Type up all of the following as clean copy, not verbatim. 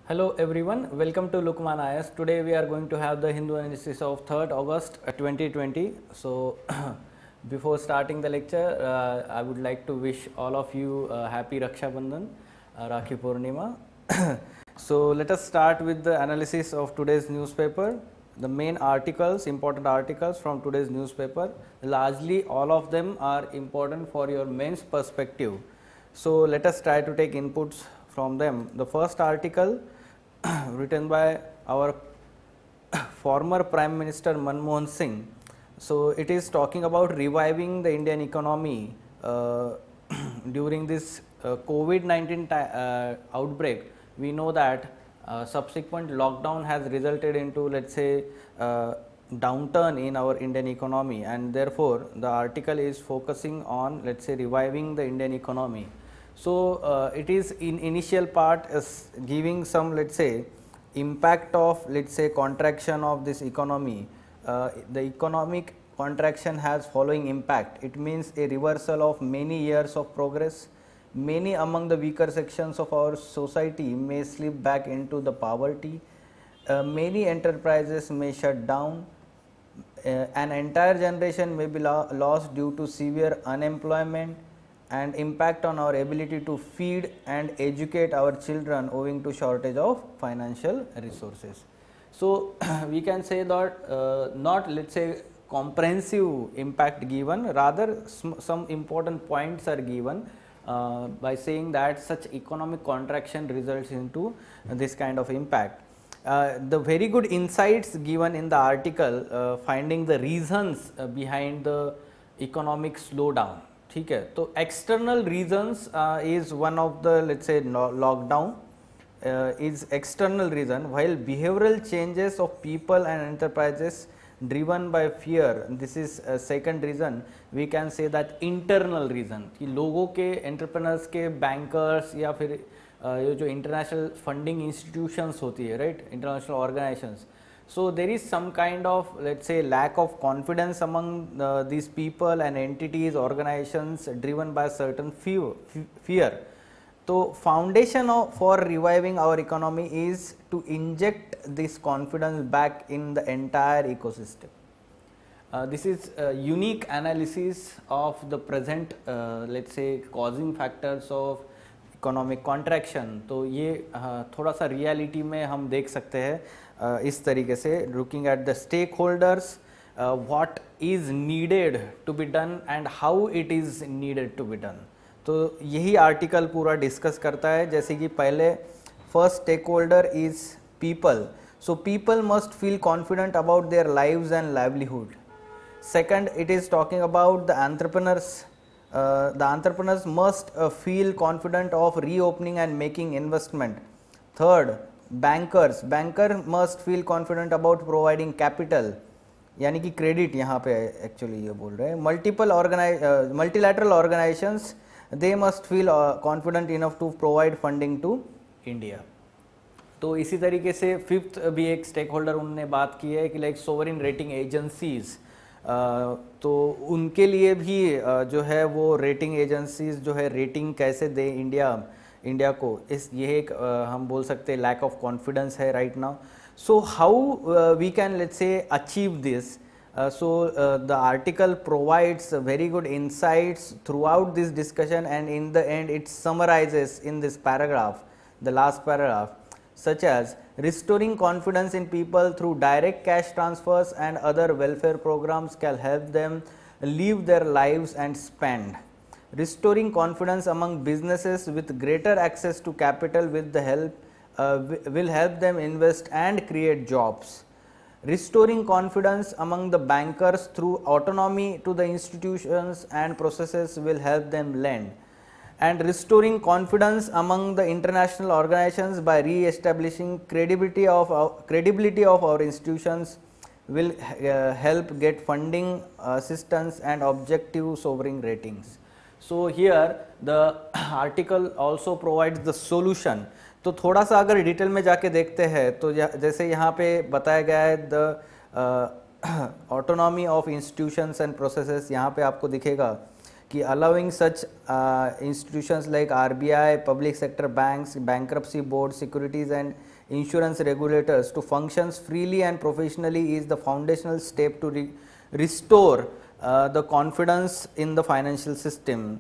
Hello everyone, welcome to Lukman IS. Today we are going to have the Hindu analysis of 3rd August 2020. So before starting the lecture, I would like to wish all of you happy Raksha Bandhan, Rakhi Purnima. So let us start with the analysis of today's newspaper. The main articles, important articles from today's newspaper, largely all of them are important for your mains perspective. So let us try to take inputs from them. The first article written by our former Prime Minister Manmohan Singh. So it is talking about reviving the Indian economy during this COVID-19 outbreak. We know that subsequent lockdown has resulted into, let's say, downturn in our Indian economy, and therefore the article is focusing on, let's say, reviving the Indian economy. So it is in initial part is giving some, let's say, impact of, let's say, contraction of this economy. The economic contraction has following impact. It means a reversal of many years of progress. Many among the weaker sections of our society may slip back into the poverty. Many enterprises may shut down. An entire generation may be lost due to severe unemployment and impact on our ability to feed and educate our children owing to shortage of financial resources. So we can say that not, let's say, comprehensive impact given, rather some important points are given by saying that such economic contraction results into this kind of impact. The very good insights given in the article finding the reasons behind the economic slowdown. ठीक है, तो external reasons is one of the, let's say, lockdown is external reason, while behavioral changes of people and enterprises driven by fear, this is second reason. We can say that internal reason कि लोगों के, entrepreneurs के, bankers या फिर ये जो international funding institutions होती है, right, international organizations. So there is some kind of, let's say, lack of confidence among these people and entities, organizations driven by certain fear. So foundation for reviving our economy is to inject this confidence back in the entire ecosystem. This is a unique analysis of the present, let's say, causing factors of economic contraction. तो ये थोड़ा सा reality में हम देख सकते हैं इस तरीके से, looking at the stakeholders, what is needed to be done and how it is needed to be done. तो यही आर्टिकल पूरा डिस्कस करता है. जैसे कि पहले first stakeholder is people. So people must feel confident about their lives and livelihood. Second, it is talking about the entrepreneurs. The entrepreneurs must feel confident of reopening and making investment. Third, banker must feel confident about providing capital, यानी कि credit यहाँ पे actually ये बोल रहे हैं. multilateral organizations, they must feel confident enough to provide funding to India. तो इसी तरीके से फिफ्थ भी एक स्टेक होल्डर उन्होंने बात की है कि लाइक सोवरिन रेटिंग एजेंसीज, तो उनके लिए भी जो है वो रेटिंग एजेंसीज जो है रेटिंग कैसे दे इंडिया को, इस ये एक हम बोल सकते हैं लैक ऑफ कॉन्फिडेंस है right now. So how we can, let's say, achieve this. So the article provides very good insights throughout this discussion, and in the end it summarizes in this paragraph, the last paragraph, such as restoring confidence in people through direct cash transfers and other welfare programs can help them live their lives and spend. Restoring confidence among businesses with greater access to capital with the will help them invest and create jobs. Restoring confidence among the bankers through autonomy to the institutions and processes will help them lend. And restoring confidence among the international organizations by re-establishing credibility of our institutions will help get funding, assistance and objective sovereign ratings. So here the article also provides the solution. तो थोड़ा सा अगर detail में जाके देखते हैं तो जैसे यहाँ पे बताया गया है the autonomy of institutions and processes, यहाँ पे आपको दिखेगा कि allowing such institutions like RBI, public sector banks, bankruptcy board, securities and insurance regulators to functions freely and professionally is the foundational step to restore the confidence in the financial system.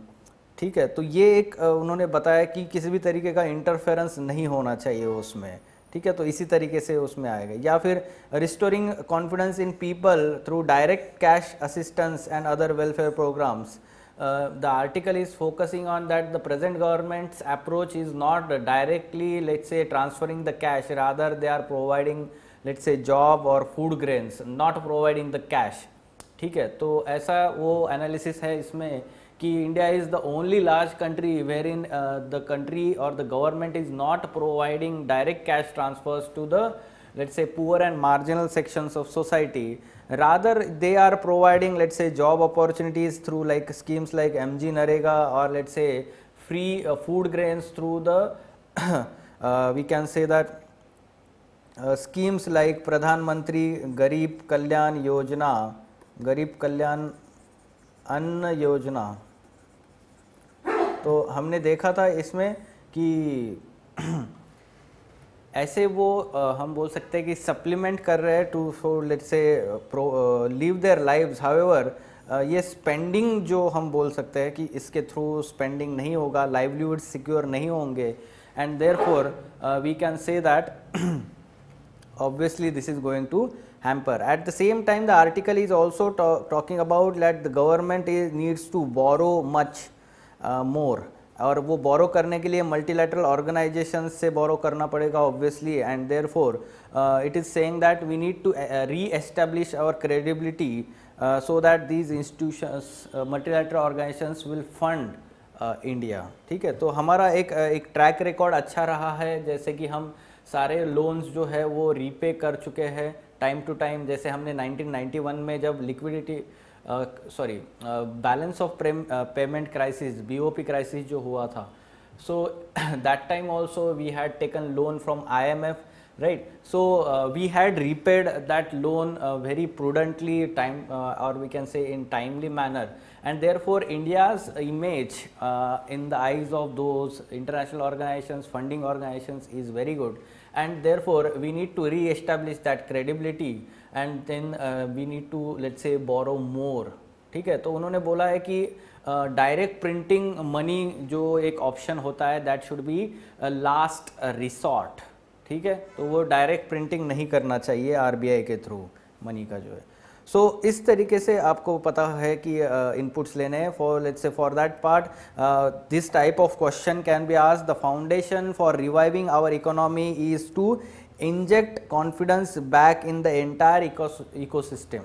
ठीक है, तो ये एक उन्होंने बताया कि किसी भी तरीके का इंटरफेरेंस नहीं होना चाहिए उसमें. ठीक है, तो इसी तरीके से उसमें आएगा. या फिर restoring confidence in people through direct cash assistance and other welfare programmes. The article is focusing on that the present government's approach is not directly, let's say, transferring the cash, rather they are providing, let's say, job or food grains, not providing the cash. ठीक है, तो ऐसा वो analysis है इसमें कि India is the only large country where in the country और the government is not providing direct cash transfers to the, let's say, poor and marginal sections of society. Rather they are providing, let's say, job opportunities through like schemes like MG Narega, or let's say free food grains through the we can say that schemes like Pradhan Mantri Garib Kalyan Yojana, Garib Kalyan Anna Yojana. तो हमने देखा था इसमें कि ऐसे वो हम बोल सकते हैं कि सप्लीमेंट कर रहे हैं to for let's say live their lives. However ये स्पेंडिंग जो हम बोल सकते हैं कि इसके थ्रू स्पेंडिंग नहीं होगा, लाइवलीहुड सिक्योर नहीं होंगे, and therefore we can say that obviously this is going to hamper. At the same time, the article is also talking about that the government needs to borrow much more, और वो बोरो करने के लिए multilateral organisations से borrow करना पड़ेगा obviously, and therefore it is saying that we need to reestablish our credibility so that these institutions multilateral organisations will fund India. ठीक है, तो हमारा एक ट्रैक रिकॉर्ड अच्छा रहा है, जैसे कि हम सारे लोन्स जो है वो रीपे कर चुके हैं टाइम टू टाइम. जैसे हमने 1991 में जब liquidity balance of payment crisis, BOP crisis जो हुआ था, so that time also we had taken loan from IMF, right? So we had repaid that loan very prudently, or we can say in timely manner, and therefore India's image in the eyes of those international organizations, funding organizations, is very good, and therefore we need to re-establish that credibility, and then we need to, let's say, borrow more. ठीक है, तो उन्होंने बोला है कि direct printing money जो एक option होता है, that should be last resort. ठीक है, तो वो डायरेक्ट प्रिंटिंग नहीं करना चाहिए RBI के थ्रू मनी का जो है. सो इस तरीके से आपको पता है कि इनपुट्स लेने हैं. For let's say for that part this type of question can be asked. The foundation for reviving our economy is to inject confidence back in the entire ecosystem.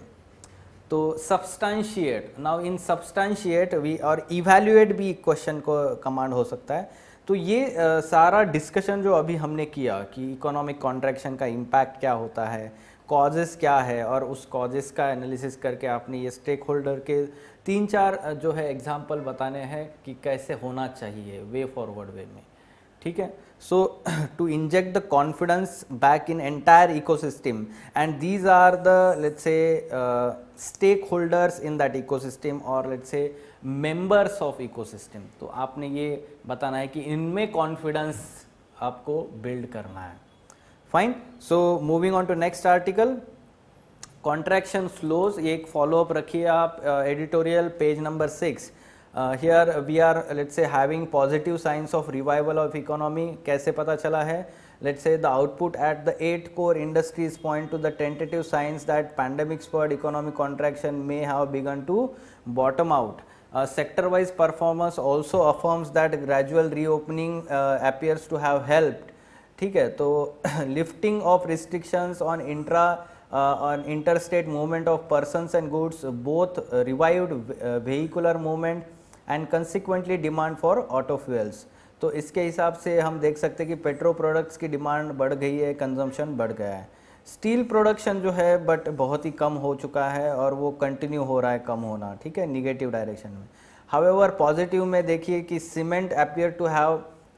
तो substantiate, now in substantiate we और evaluate भी question को command हो सकता है. तो ये सारा डिस्कशन जो अभी हमने किया कि इकोनॉमिक कॉन्ट्रैक्शन का इम्पैक्ट क्या होता है, कॉजेस क्या है, और उस कॉजेस का एनालिसिस करके आपने ये स्टेक होल्डर के 3-4 जो है एग्जांपल बताने हैं कि कैसे होना चाहिए वे फॉरवर्ड वे में. ठीक है, so to inject the confidence back in entire ecosystem, and these are the, let's say, stake holders in that ecosystem, और let's say members of ecosystem. तो आपने ये बताना है कि इनमें कॉन्फिडेंस आपको बिल्ड करना है. Fine. So moving on to next article, contraction slows. ये एक फॉलोअप रखिए आप, editorial page number 6. Here we are, let's say, having positive signs of revival of economy. कैसे पता चला है? Let's say the output at the 8 core industries point to the tentative signs that pandemic spurred economic contraction may have begun to bottom out. Sector-wise performance also affirms that gradual reopening appears to have helped. ठीक है, तो lifting of restrictions on interstate movement of persons and goods both revived vehicular movement and consequently demand for auto fuels. तो इसके हिसाब से हम देख सकते हैं कि पेट्रो प्रोडक्ट्स की डिमांड बढ़ गई है, कंजम्पशन बढ़ गया है. स्टील प्रोडक्शन जो है बट बहुत ही कम हो चुका है और वो कंटिन्यू हो रहा है कम होना. ठीक है, निगेटिव डायरेक्शन में. हाउएवर पॉजिटिव में देखिए कि cement appear to have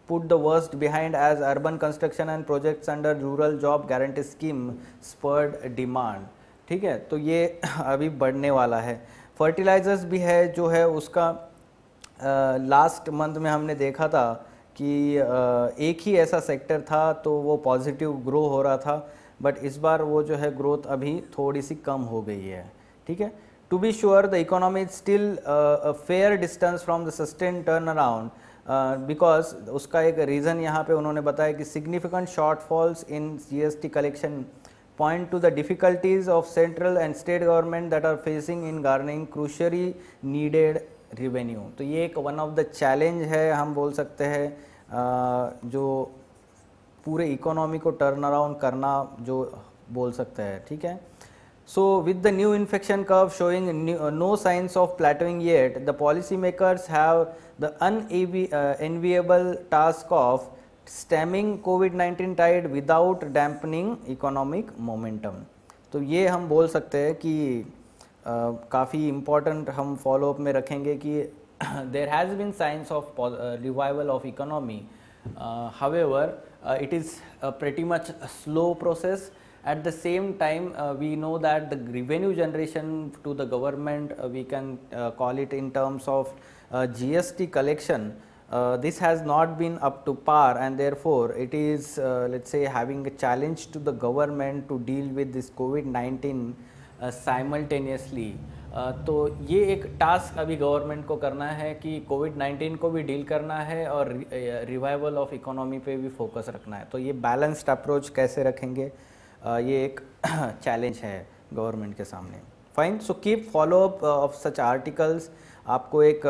put the worst behind as urban construction and projects under rural job guarantee scheme spurred demand. ठीक है, तो ये अभी बढ़ने वाला है. फर्टिलाइजर्स भी है जो है उसका लास्ट मंथ में हमने देखा था कि एक ही ऐसा सेक्टर था तो वो पॉजिटिव ग्रो हो रहा था, बट इस बार वो जो है ग्रोथ अभी थोड़ी सी कम हो गई है, ठीक है। To be sure the economy is still a fair distance from the sustain turnaround, because उसका एक रीज़न यहाँ पे उन्होंने बताया कि significant shortfalls in GST collection point to the difficulties of central and state government that are facing in garnering crucially needed revenue। तो ये एक वन ऑफ द चैलेंज है, हम बोल सकते हैं, जो पूरे इकोनॉमी को टर्न अराउंड करना जो बोल सकते हैं, ठीक है। So with the new infection curve showing no signs of plateauing yet, the policy makers have the unenviable task of stemming COVID-19 tide without dampening economic momentum। तो ये हम बोल सकते हैं कि काफ़ी इम्पोर्टेंट हम फॉलोअप में रखेंगे कि there has been signs of revival of economy, however it is pretty much a slow process। At the same time, we know that the revenue generation to the government, we can call it in terms of GST collection, this has not been up to par, and therefore it is let's say having a challenge to the government to deal with this COVID-19 simultaneously। तो ये एक task अभी government को करना है कि कोविड-19 को भी डील करना है और रिवाइवल ऑफ इकोनॉमी पे भी फोकस रखना है। तो ये बैलेंस्ड अप्रोच कैसे रखेंगे, ये एक चैलेंज है गवर्नमेंट के सामने। Fine, so keep follow up of such articles, आपको एक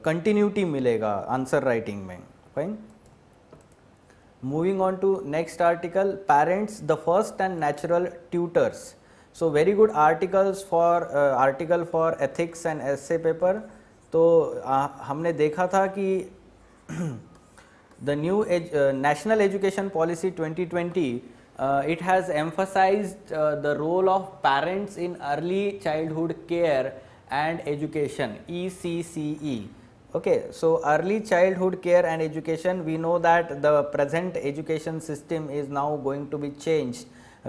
कंटिन्यूटी मिलेगा आंसर राइटिंग में। Fine, moving on to next article, parents the first and natural tutors. So very good article for ethics and essay paper. तो हमने देखा था कि the new national education policy 2020 it has emphasized the role of parents in early childhood care and education, ECCE। Okay, so early childhood care and education, we know that the present education system is now going to be changed,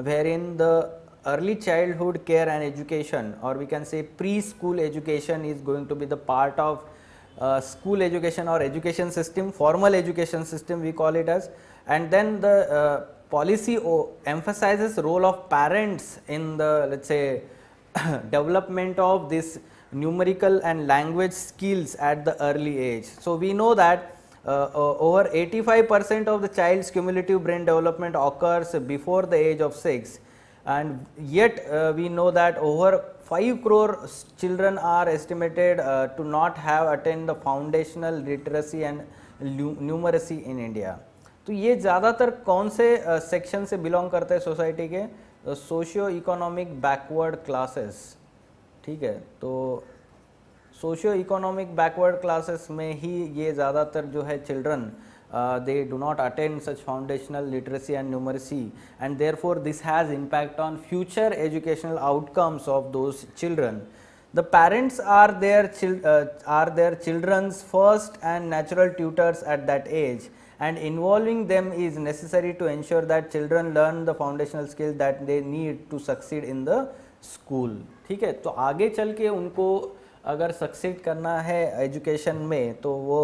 wherein the early childhood care and education, or we can say preschool education, is going to be the part of school education or education system, formal education system we call it as, and then the policy emphasizes role of parents in the, let's say, development of this numerical and language skills at the early age। So we know that over 85% of the child's cumulative brain development occurs before the age of 6, and yet we know that over 5 crore children are estimated to not have attained the foundational literacy and numeracy in India। तो ये ज़्यादातर कौन से section से belong करते हैं society के, socio economic backward classes, ठीक है। तो सोशियो इकोनॉमिक बैकवर्ड क्लासेस में ही ये ज़्यादातर जो है children they do not attain such foundational literacy and numeracy, and therefore this has impact on future educational outcomes of those children। The parents are their children's first and natural tutors at that age, and involving them is necessary to ensure that children learn the foundational skills that they need to succeed in the school। ठीक है, तो आगे चल के उनको अगर succeed करना है एजुकेशन में तो वो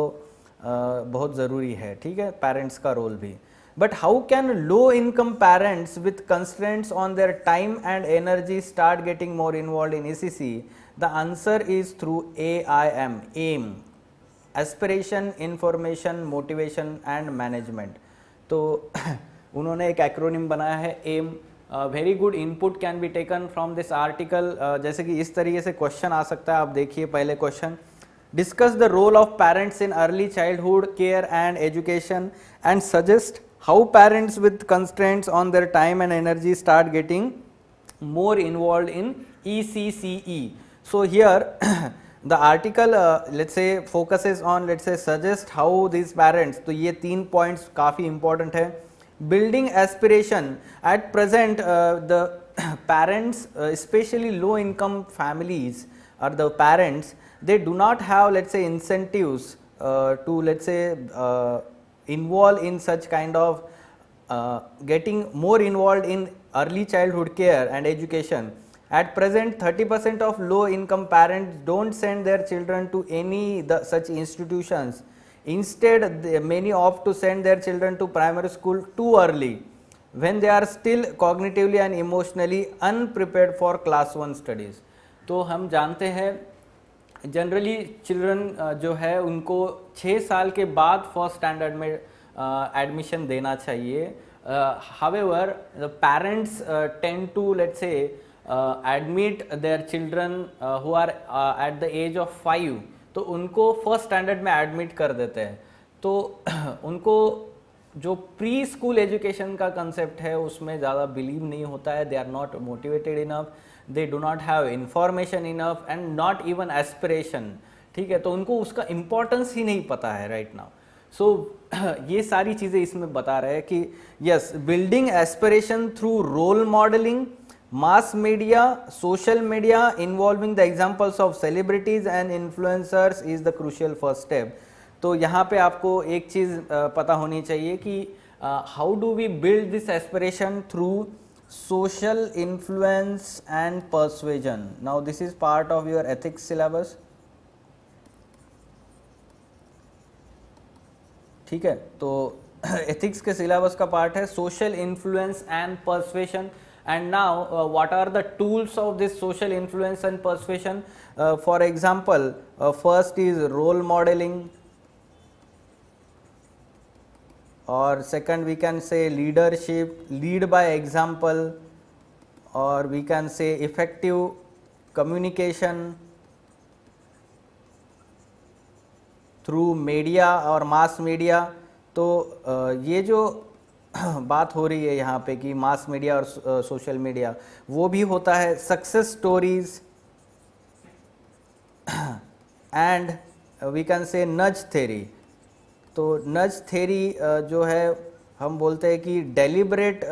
बहुत ज़रूरी है, ठीक है, पेरेंट्स का रोल भी। But how can low income parents with constraints on their time and energy start getting more involve in ECC? The answer is through AIM, aim, aspiration, information, motivation and management. तो उन्होंने एक acronym बनाया है aim. Very good input can be taken from this article. जैसे कि इस तरीके से क्वेश्चन आ सकता है, आप देखिए पहले question, discuss the role of parents in early childhood care and education and suggest how parents with constraints on their time and energy start getting more involved in ECCE। So here the article let's say focuses on, let's say, suggest how these parents, तो ये 3 points काफ़ी important है। building aspiration, at present the parents, especially low income families or the parents, they do not have, let's say, incentives to, let's say, involve in such kind of getting more involved in early childhood care and education, At present, 30% of low-income parents don't send their children to any such institutions. Instead, many opt to send their children to primary school too early, when they are still cognitively and emotionally unprepared for class 1 studies. तो हम जानते हैं generally children जो है उनको 6 साल के बाद फर्स्ट स्टैंडर्ड में एडमिशन देना चाहिए. However, the parents tend to, let's say, admit their children who are at the age of 5, तो उनको फर्स्ट स्टैंडर्ड में एडमिट कर देते हैं. तो उनको जो प्री स्कूल एजुकेशन का कंसेप्ट है उसमें ज़्यादा बिलीव नहीं होता है. They are not motivated enough, they do not have information enough and not even aspiration. ठीक है, तो उनको उसका इम्पोर्टेंस ही नहीं पता है राइट नाउ. सो ये सारी चीज़ें इसमें बता रहे हैं कि yes, building aspiration through role modelling, mass media, social media involving the examples of celebrities and influencers is the crucial first step. तो यहाँ पे आपको एक चीज़ पता होनी चाहिए कि how do we build this aspiration through social influence and persuasion. Now this is part of your ethics syllabus. ठीक है, तो ethics के syllabus का part है social influence and persuasion. And now what are the tools of this social influence and persuasion? For example, first is role modeling, or second we can say leadership, lead by example, or we can say effective communication through media or mass media. तो ये जो बात हो रही है यहाँ पे कि मास मीडिया और सोशल मीडिया, वो भी होता है success stories and we can say nudge theory. तो नज थेरी जो है हम बोलते हैं कि डेलिब्रेट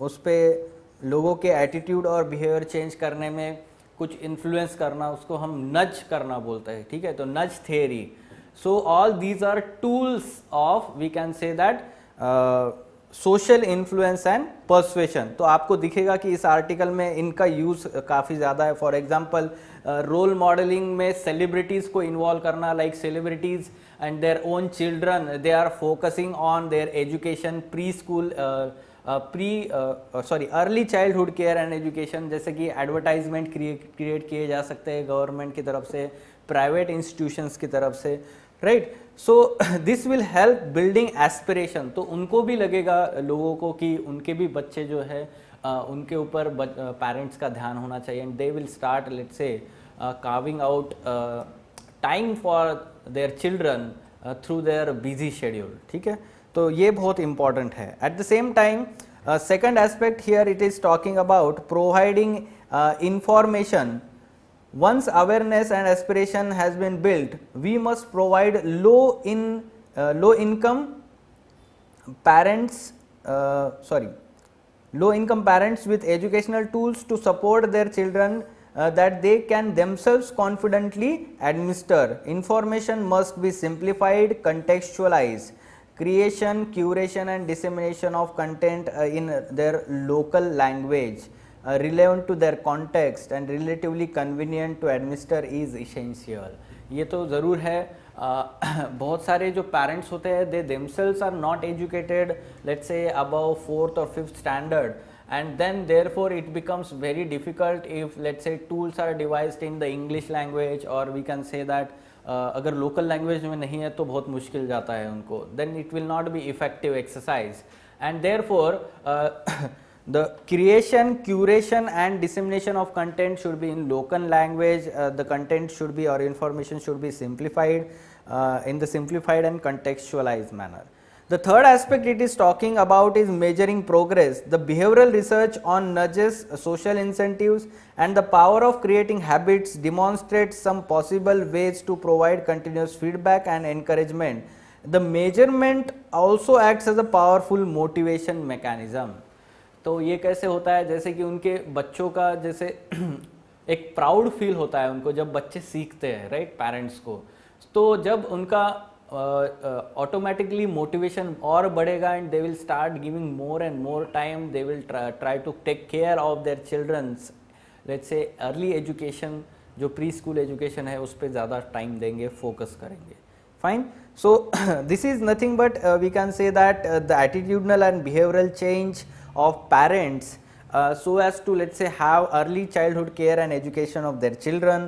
उस पर लोगों के एटीट्यूड और बिहेवियर चेंज करने में कुछ इन्फ्लुएंस करना, उसको हम नज करना बोलते हैं. ठीक है, तो nudge theory. So all these are tools of we can say that social influence and persuasion. तो आपको दिखेगा कि इस आर्टिकल में इनका यूज़ काफ़ी ज़्यादा है. फॉर एग्जांपल रोल मॉडलिंग में सेलिब्रिटीज़ को इन्वॉल्व करना, like celebrities and their own children, they are focusing on their education, preschool early childhood care and education. जैसे कि एडवर्टाइजमेंट क्रिएट किए जा सकते हैं गवर्नमेंट की तरफ से, प्राइवेट इंस्टीट्यूशंस की तरफ से, right. So this will help building aspiration. तो उनको भी लगेगा लोगों को कि उनके भी बच्चे जो है उनके ऊपर पेरेंट्स का ध्यान होना चाहिए, and they will start let's say carving out time for their children through their busy schedule. ठीक है, तो ये बहुत इंपॉर्टेंट है. At the same time second aspect here it is talking about providing information. Once awareness and aspiration has been built, we must provide low income parents with educational tools to support their children that they can themselves confidently administer. Information must be simplified, contextualized. Creation, curation and dissemination of content in their local language, relevant to their context and relatively convenient to administer is essential. ये तो ज़रूर है. बहुत सारे जो parents होते हैं, they themselves are not educated, let's say above 4th or 5th standard, and then therefore it becomes very difficult if let's say tools are devised in the English language, or we can say that अगर local language में नहीं है तो बहुत मुश्किल जाता है उनको. then it will not be effective exercise, and therefore the creation, curation and dissemination of content should be in local language. The content should be, or information should be simplified in the simplified and contextualized manner. The third aspect it is talking about is measuring progress. The behavioral research on nudges, social incentives and the power of creating habits demonstrates some possible ways to provide continuous feedback and encouragement. The measurement also acts as a powerful motivation mechanism. तो ये कैसे होता है, जैसे कि उनके बच्चों का जैसे एक प्राउड फील होता है उनको जब बच्चे सीखते हैं, राइट, पेरेंट्स को. तो जब उनका ऑटोमेटिकली मोटिवेशन और बढ़ेगा, and they will start giving more and more time, they will try to take care of their childrens let's say early education, जो प्री स्कूल एजुकेशन है उस पर ज़्यादा टाइम देंगे, फोकस करेंगे. Fine. So this is nothing but we can say that the attitudinal and behavioural change of parents so as to, let's say, have early childhood care and education of their children.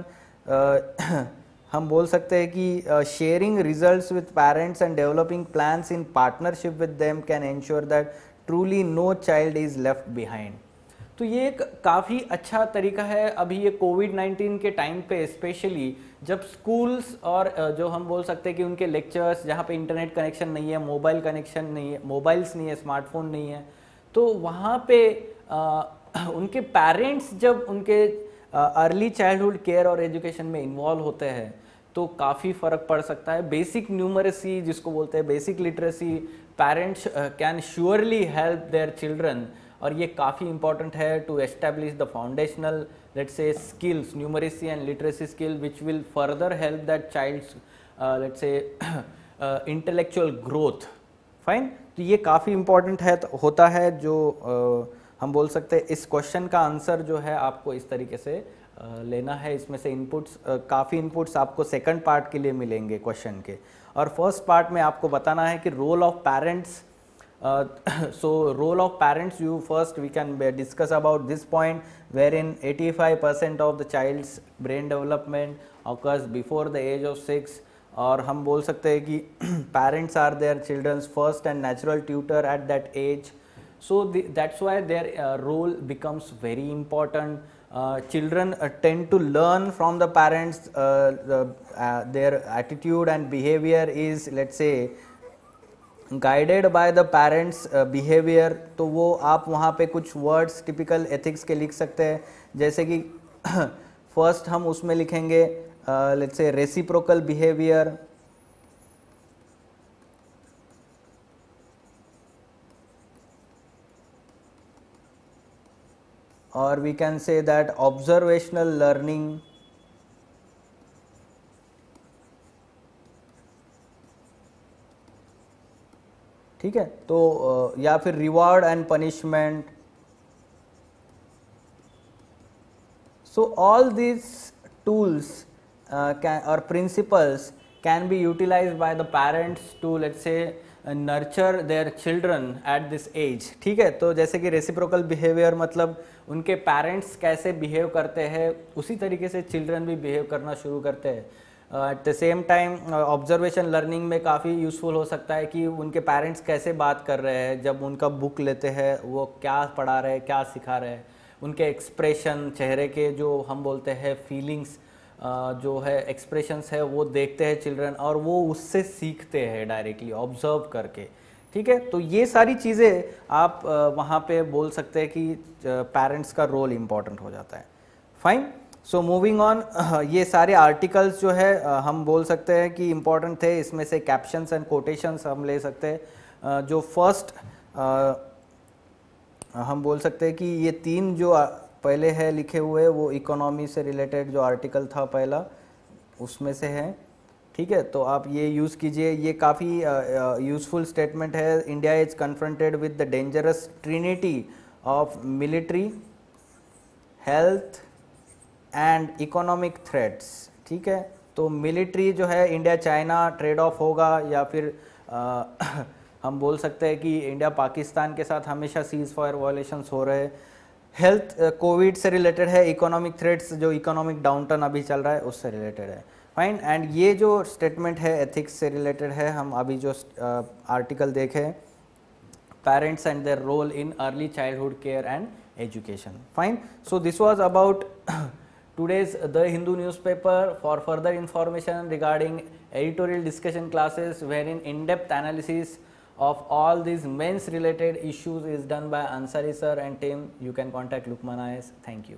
हम बोल सकते हैं कि sharing results with parents and developing plans in partnership with them can ensure that truly no child is left behind. तो ये एक काफ़ी अच्छा तरीका है. अभी ये कोविड-19 के टाइम पे स्पेशली जब स्कूल्स और जो हम बोल सकते हैं कि उनके लेक्चर्स जहाँ पे इंटरनेट कनेक्शन नहीं है, मोबाइल कनेक्शन नहीं है, मोबाइल्स नहीं है, स्मार्टफोन नहीं है, तो वहाँ पे उनके पेरेंट्स जब उनके अर्ली चाइल्डहुड केयर और एजुकेशन में इन्वॉल्व होते हैं तो काफ़ी फ़र्क पड़ सकता है. बेसिक न्यूमरेसी जिसको बोलते हैं, basic literacy, parents can surely help their children, और ये काफ़ी इंपॉर्टेंट है to establish the foundational, let's say, skills, numeracy and literacy skill which will further help that child's, let's say, intellectual growth. Fine. तो ये काफ़ी important है, होता है, जो हम बोल सकते हैं इस क्वेश्चन का आंसर जो है आपको इस तरीके से लेना है. इसमें से इनपुट्स, काफ़ी इनपुट्स आपको सेकंड पार्ट के लिए मिलेंगे क्वेश्चन के, और फर्स्ट पार्ट में आपको बताना है कि role of parents. so role of parents, you first we can discuss about this point wherein 85% of the child's brain development occurs before the age of 6. और हम बोल सकते हैं कि parents are their children's first and natural tutor at that age. So that's why their role becomes very important. Children tend to learn from the parents. Their attitude and behavior is, let's say, guided by the parents behaviour. तो वो आप वहाँ पे कुछ words typical ethics के लिख सकते हैं, जैसे कि फर्स्ट हम उसमें लिखेंगे, लेट्स से, रेसिप्रोकल बिहेवियर, और we can say that observational learning, ठीक है. तो या फिर reward and punishment. So all this tools और principles can be utilised by the parents to, let's say, nurture their children at this age. ठीक है. तो जैसे कि रेसिप्रोकल बिहेवियर मतलब उनके पेरेंट्स कैसे बिहेव करते हैं उसी तरीके से चिल्ड्रन भी बिहेव करना शुरू करते हैं. At the same time observation learning में काफ़ी यूज़फुल हो सकता है कि उनके पेरेंट्स कैसे बात कर रहे हैं, जब उनका बुक लेते हैं वो क्या पढ़ा रहे हैं, क्या सिखा रहे हैं, उनके एक्सप्रेशन, चेहरे के जो हम बोलते हैं फीलिंग्स, जो है एक्सप्रेशंस है, वो देखते हैं चिल्ड्रन, और वो उससे सीखते हैं डायरेक्टली ऑब्जर्व करके. ठीक है. तो ये सारी चीज़ें आप वहाँ पे बोल सकते हैं कि पेरेंट्स का रोल इम्पॉर्टेंट हो जाता है. फाइन. सो मूविंग ऑन, ये सारे आर्टिकल्स जो है हम बोल सकते हैं कि इम्पॉर्टेंट थे. इसमें से कैप्शंस एंड कोटेशंस हम ले सकते हैं. जो फर्स्ट हम बोल सकते हैं कि ये 3 जो पहले है लिखे हुए, वो इकोनॉमी से रिलेटेड जो आर्टिकल था पहला, उसमें से है. ठीक है. तो आप ये यूज़ कीजिए. ये काफ़ी यूज़फुल स्टेटमेंट है. India is confronted with the dangerous Trinity of military, health and economic threats. ठीक है. तो मिलिट्री जो है, इंडिया चाइना ट्रेड ऑफ होगा, या फिर हम बोल सकते हैं कि इंडिया पाकिस्तान के साथ हमेशा सीज फायर वायलेशंस हो रहे हैं. हेल्थ कोविड से रिलेटेड है. इकोनॉमिक थ्रेट्स, जो इकोनॉमिक डाउनटर्न अभी चल रहा है उससे रिलेटेड है. फाइन. एंड ये जो स्टेटमेंट है एथिक्स से रिलेटेड है. हम अभी जो आर्टिकल देखे, parents and their role in early childhood care and education. Fine. So this was about today's The Hindu newspaper. For further information regarding editorial discussion classes wherein in-depth analysis of all these men's related issues is done by Ansari sir and team, you can contact Lukman IAS. Thank you.